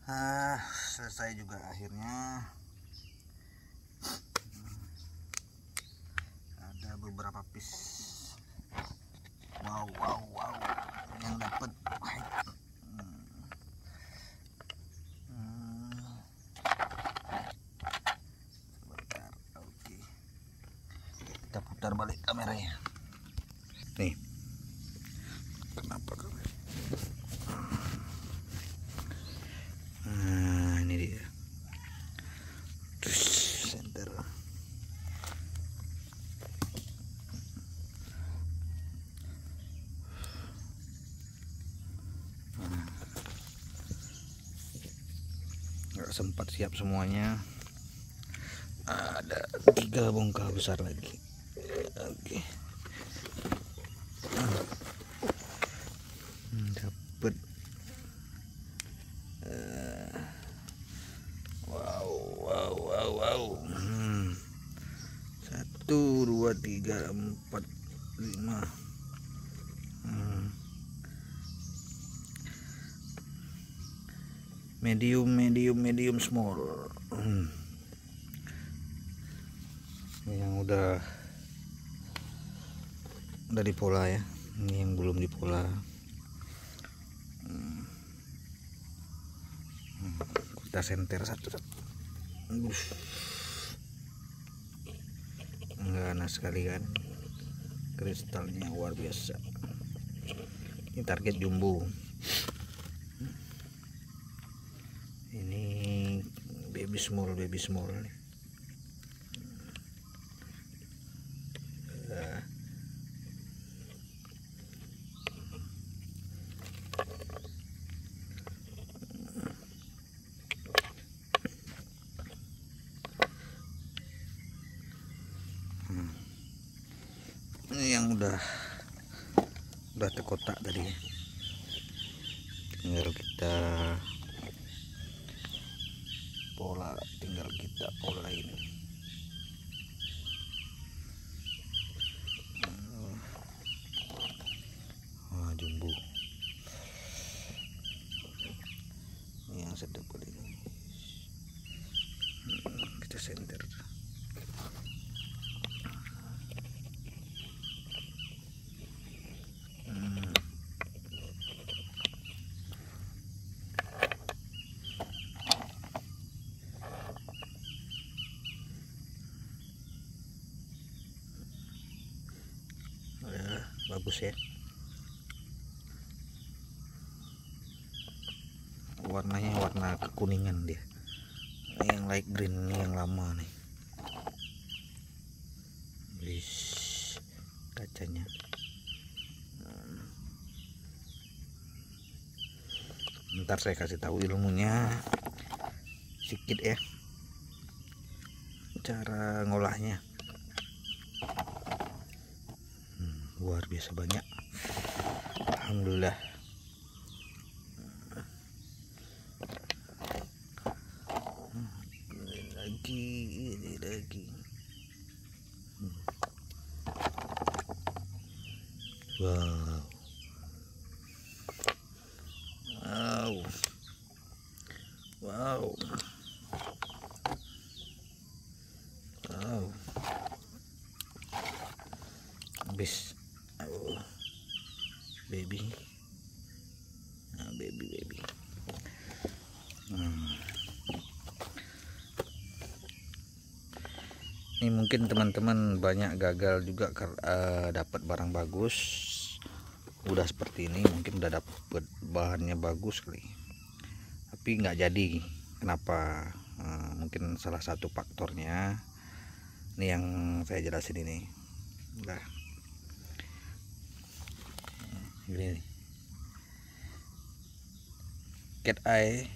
Selesai juga akhirnya. Ada beberapa piece. Wow yang dapat. Sebentar, oke. Kita putar balik kameranya. Nih, kenapa kamera? Ini dia. Terus center. Nggak sempat siap semuanya. Ada 3 bongkah besar lagi. Oke. Dapat. Wow. 1, 2, 3, 4, 5. Medium small. Yang udah dipola ya. Ini yang belum dipola. Kita senter satu. Ganas sekali kan, kristalnya luar biasa. Ini target jumbo. Ini baby small. Ini yang udah terkotak tadi, tinggal kita pola ini. Jumbo ini yang sedap kali ini. Kita senter. Bagus ya, warnanya warna kekuningan dia. Yang light green ini yang lama nih. Kacanya ntar saya kasih tahu ilmunya sedikit ya, cara ngolahnya. Luar biasa banyak, alhamdulillah. Ini lagi. Wow. Habis. Baby. Baby. Ini mungkin teman-teman banyak gagal juga dapat barang bagus. Udah seperti ini, mungkin udah dapat bahannya bagus kali, tapi nggak jadi. Kenapa? Mungkin salah satu faktornya ini yang saya jelasin ini. Udah gini nih. Cat eye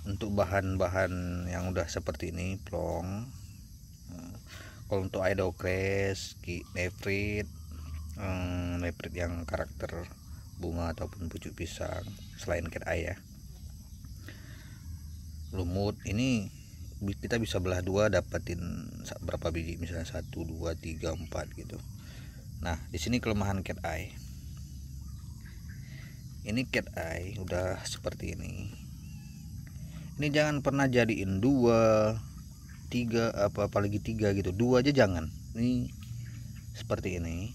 untuk bahan-bahan yang udah seperti ini plong. Kalau untuk idocrest, nefrit yang karakter bunga ataupun pucuk pisang, selain cat eye ya, lumut ini kita bisa belah dua, dapetin berapa biji, misalnya 1, 2, 3, 4 gitu. Nah, di sini kelemahan cat eye. Ini cat eye udah seperti ini, Ini jangan pernah jadiin 2, 3, apalagi 3 gitu. 2 aja jangan. Ini seperti ini.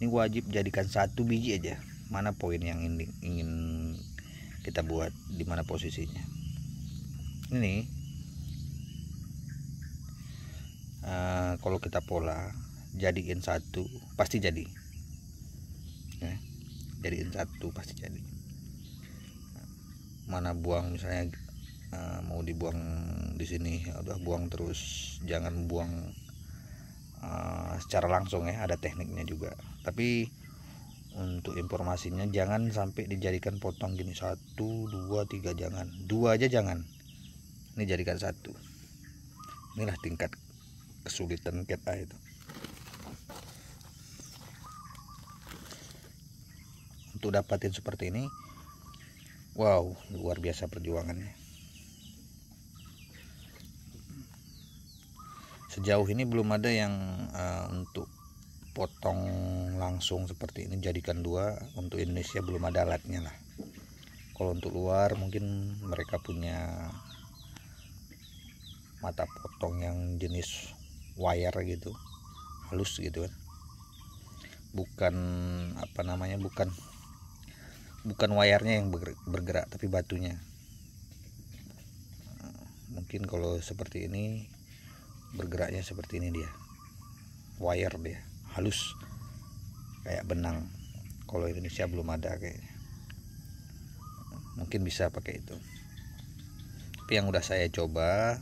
Ini wajib jadikan 1 biji aja. Mana poin yang ingin kita buat, di mana posisinya. Ini kalau kita pola jadiin 1 pasti jadi ya, jadiin 1 pasti jadi. Mana buang misalnya mau dibuang di sini, udah buang terus, jangan buang secara langsung ya, ada tekniknya juga. Tapi untuk informasinya jangan sampai dijadikan potong gini 1, 2, 3, jangan. 2 aja jangan. Ini jadikan 1. Inilah tingkat kesulitan cat eye itu. Untuk dapatin seperti ini, wow, luar biasa perjuangannya. Sejauh ini belum ada yang untuk potong langsung seperti ini jadikan 2. Untuk Indonesia belum ada alatnya lah. Kalau untuk luar mungkin mereka punya mata potong yang jenis wire gitu, halus gitu kan, bukan apa namanya, bukan wayarnya yang bergerak tapi batunya. Mungkin kalau seperti ini bergeraknya seperti ini, dia wire, dia halus kayak benang. Kalau Indonesia belum ada kayaknya, mungkin bisa pakai itu. Tapi yang udah saya coba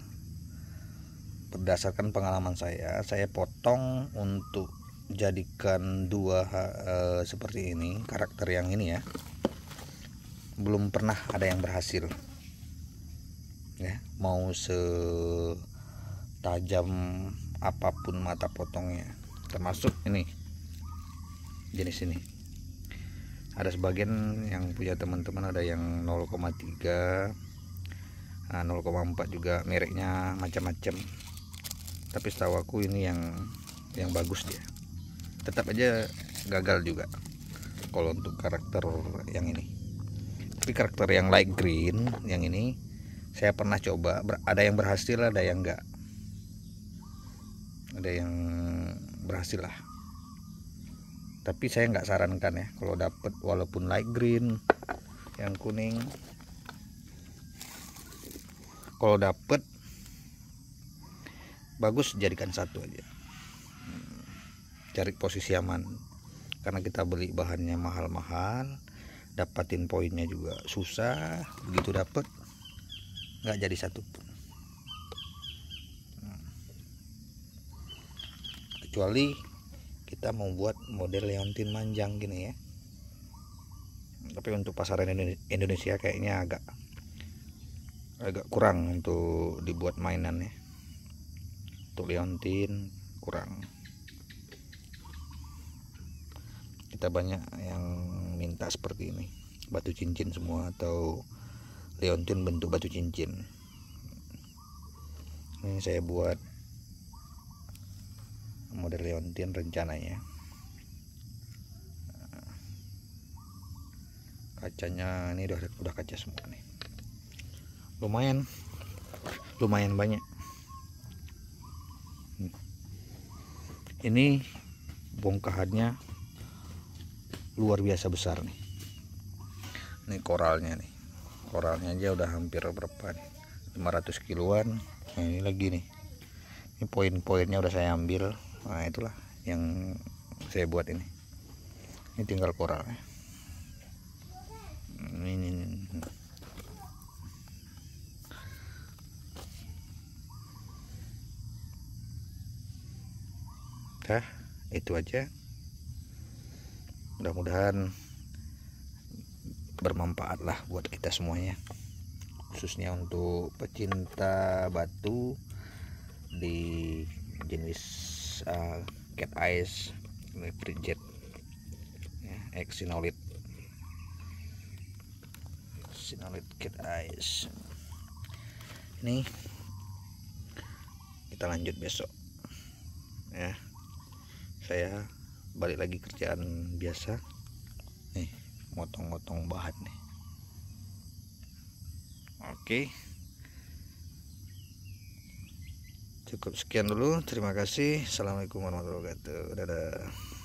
berdasarkan pengalaman saya potong untuk jadikan 2 seperti ini, karakter yang ini ya, belum pernah ada yang berhasil ya. Mau setajam apapun mata potongnya, termasuk ini jenis ini. Ada sebagian yang punya teman-teman ada yang 0,3, 0,4 juga, mereknya macam-macam. Tapi setahu aku ini yang bagus, dia tetap aja gagal juga kalau untuk karakter yang ini. Tapi karakter yang light green yang ini saya pernah coba, ada yang berhasil, ada yang enggak. Ada yang berhasil lah. Tapi saya nggak sarankan ya, kalau dapat walaupun light green, yang kuning, kalau dapat bagus jadikan 1 aja. Cari posisi aman, karena kita beli bahannya mahal-mahal, dapatin poinnya juga susah. Begitu dapat nggak jadi 1 pun. Kecuali kita mau buat model leontin manjang gini ya. Tapi untuk pasaran Indonesia kayaknya agak kurang untuk dibuat mainan ya. Untuk leontin kurang. Kita banyak yang minta seperti ini, batu cincin semua, atau leontin bentuk batu cincin. Ini saya buat model leontin rencananya. Kacanya ini udah kaca semua nih. Lumayan banyak. Ini bongkahannya luar biasa besar nih. Ini koralnya aja udah hampir berapa nih, 500 kiloan. Nah, ini lagi nih, ini poin-poinnya udah saya ambil. Nah, itulah yang saya buat ini tinggal koralnya. Ini. Itu aja. Mudah-mudahan bermanfaat lah buat kita semuanya, khususnya untuk pecinta batu di jenis cat eyes Frigate ya, Xenolite cat eyes. Ini kita lanjut besok ya. Saya balik lagi kerjaan biasa nih, motong-motong bahan nih. Oke, Cukup sekian dulu, terima kasih. Assalamualaikum warahmatullahi wabarakatuh. Dadah.